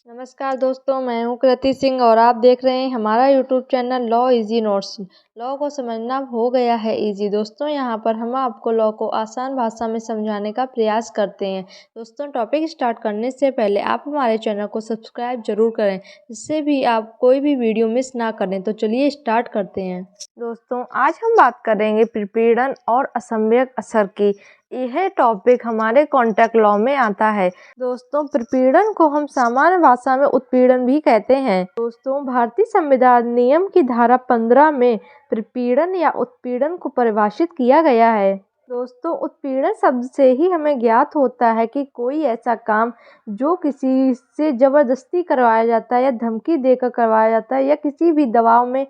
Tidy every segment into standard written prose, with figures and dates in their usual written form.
नमस्कार दोस्तों, मैं हूं कृति सिंह और आप देख रहे हैं हमारा YouTube channel law easy notes. Law को समझना हो गया है इजी। दोस्तों यहाँ पर हम आपको लॉ को आसान भाषा में समझाने का प्रयास करते हैं। दोस्तों टॉपिक स्टार्ट करने से पहले आप हमारे चैनल को सब्सक्राइब जरूर करें, जिससे भी आप कोई भी वीडियो मिस ना करें। तो चलिए स्टार्ट करते हैं। दोस्तों आज हम बात करेंगे प्रपीड़न और असम्यक असर की। यह टॉपिक हमारे कॉन्ट्रैक्ट लॉ में आता है। दोस्तों प्रपीड़न को हम सामान्य भाषा में उत्पीड़न भी कहते हैं। दोस्तों भारतीय संविधान नियम की धारा 15 में प्रपीड़न या उत्पीड़न को परिभाषित किया गया है। दोस्तों उत्पीड़न शब्द से ही हमें ज्ञात होता है कि कोई ऐसा काम जो किसी से जबरदस्ती करवाया जाता है या धमकी देकर करवाया जाता है या किसी भी दबाव में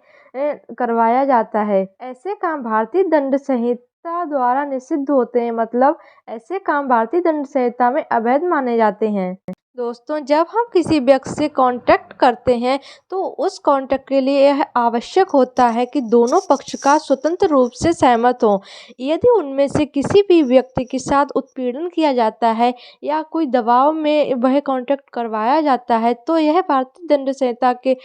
करवाया जाता है। ऐसे काम भारतीय दंड संहिता द्वारा निषिद्ध होते हैं। मतलब ऐसे काम भारतीय दंड संहिता में अवैध माने जाते हैं। दोस्तों जब हम किसी व्यक्ति से कांटेक्ट करते हैं तो उस कांटेक्ट के लिए यह आवश्यक होता है कि दोनों पक्ष का स्वतंत्र रूप से सहमत हो। यदि उनमें से किसी भी व्यक्ति के साथ उत्पीड़न किया जाता है या कोई दबाव में वह कांटेक्ट करवाया जाता है तो यह भारतीय दंड संहिता के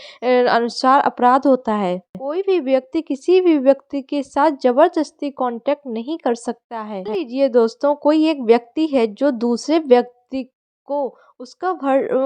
अनुसार अपराध होता है। कोई भी व्यक्ति किसी भी व्यक्ति के साथ जबरदस्ती कांटेक्ट नहीं कर सकता है। लीजिए दोस्तों कोई एक व्यक्ति है जो दूसरे व्यक्ति को उसका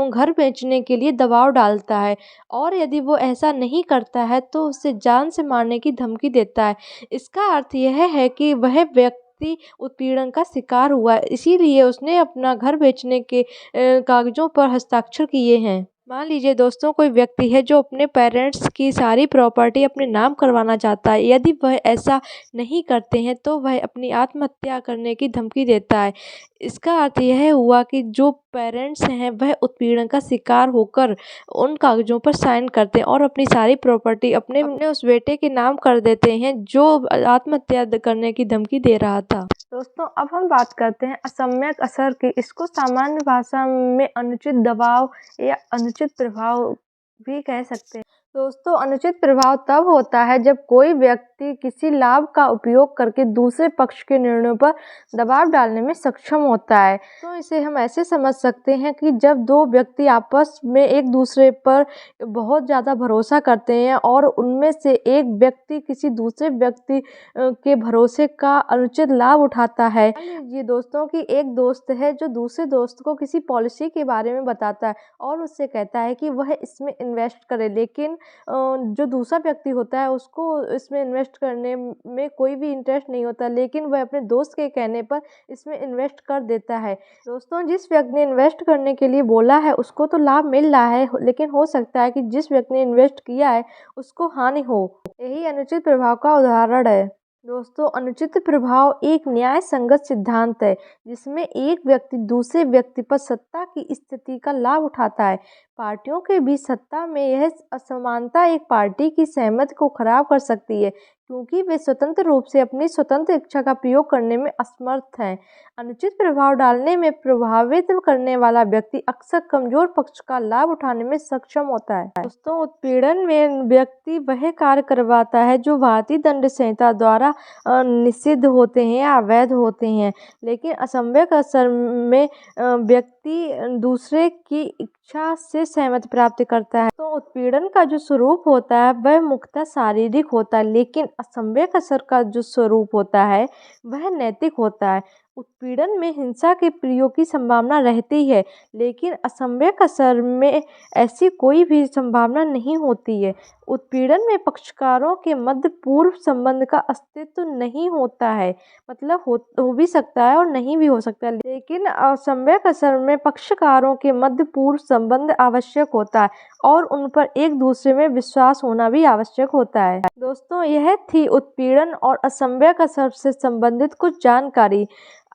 घर बेचने के लिए दबाव डालता है और यदि वो ऐसा नहीं करता है तो उसे जान से मारने की धमकी देता है। इसका अर्थ यह है कि वह व्यक्ति उत्पीड़न का शिकार हुआ है, इसीलिए उसने अपना घर बेचने के कागजों पर हस्ताक्षर किए हैं। मान लीजिए दोस्तों कोई व्यक्ति है जो अपने पेरेंट्स की सारी प्रॉपर्टी अपने नाम करवाना चाहता है। यदि वह ऐसा नहीं करते हैं तो वह अपनी आत्महत्या करने की धमकी देता है। इसका अर्थ यह हुआ कि जो पेरेंट्स हैं वह उत्पीड़न का शिकार होकर उन कागजों पर साइन करते हैं और अपनी सारी प्रॉपर्टी अपने उस बेटे के नाम कर देते हैं जो आत्महत्या करने की धमकी दे रहा था। दोस्तों अब हम बात करते हैं असम्यक असर की। इसको सामान्य भाषा में अनुचित दबाव या अनुचित प्रभाव भी कह सकते हैं। दोस्तों अनुचित प्रभाव तब होता है जब कोई व्यक्ति किसी लाभ का उपयोग करके दूसरे पक्ष के निर्णयों पर दबाव डालने में सक्षम होता है। तो इसे हम ऐसे समझ सकते हैं कि जब दो व्यक्ति आपस में एक दूसरे पर बहुत ज़्यादा भरोसा करते हैं और उनमें से एक व्यक्ति किसी दूसरे व्यक्ति के भरोसे का अनुचित लाभ उठाता है। ये दोस्तों की एक दोस्त है जो दूसरे दोस्त को किसी पॉलिसी के बारे में बताता है और उससे कहता है कि वह इसमें इन्वेस्ट करे, लेकिन जो दूसरा व्यक्ति होता है उसको इसमें इन्वेस्ट करने में कोई भी इंटरेस्ट नहीं होता, लेकिन वह अपने दोस्त के कहने पर इसमें इन्वेस्ट कर देता है। दोस्तों जिस व्यक्ति ने इन्वेस्ट करने के लिए बोला है उसको तो लाभ मिल रहा है, लेकिन हो सकता है कि जिस व्यक्ति ने इन्वेस्ट किया है उसको हानि हो। यही अनुचित प्रभाव का उदाहरण है। दोस्तों अनुचित प्रभाव एक न्याय संगत सिद्धांत है जिसमें एक व्यक्ति दूसरे व्यक्ति पर सत्ता की स्थिति का लाभ उठाता है। पार्टियों के बीच सत्ता में यह असमानता एक पार्टी की सहमति को खराब कर सकती है क्योंकि वे स्वतंत्र रूप से अपनी स्वतंत्र इच्छा का प्रयोग करने में असमर्थ हैं। अनुचित प्रभाव डालने में प्रभावित करने वाला व्यक्ति अक्सर कमजोर पक्ष का लाभ उठाने में सक्षम होता है। दोस्तों उत्पीड़न में व्यक्ति वह कार्य करवाता है जो भारतीय दंड संहिता द्वारा निषिद्ध होते हैं या अवैध होते हैं, लेकिन असम्यक असर में व्यक्ति दूसरे की इच्छा से सहमति प्राप्त करता है। तो उत्पीड़न का जो स्वरूप होता है वह मुख्यतः शारीरिक होता है, लेकिन असम्यक असर का जो स्वरूप होता है वह नैतिक होता है। उत्पीड़न में हिंसा के प्रयोग की संभावना रहती है, लेकिन असम्यक असर में ऐसी कोई भी संभावना नहीं होती है। उत्पीड़न में पक्षकारों के मध्य पूर्व संबंध का अस्तित्व नहीं होता है, मतलब हो भी सकता है और नहीं भी हो सकता है, लेकिन असम्यक असर में पक्षकारों के मध्य पूर्व संबंध आवश्यक होता है और उन पर एक दूसरे में विश्वास होना भी आवश्यक होता है। दोस्तों यह थी उत्पीड़न और असम्यक असर से संबंधित कुछ जानकारी।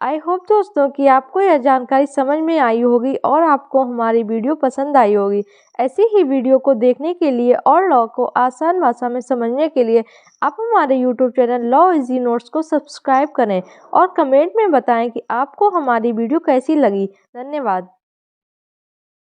आई होप दोस्तों कि आपको यह जानकारी समझ में आई होगी और आपको हमारी वीडियो पसंद आई होगी। ऐसी ही वीडियो को देखने के लिए और लॉ को आसान भाषा में समझने के लिए आप हमारे YouTube channel law easy notes को सब्सक्राइब करें और कमेंट में बताएं कि आपको हमारी वीडियो कैसी लगी। धन्यवाद।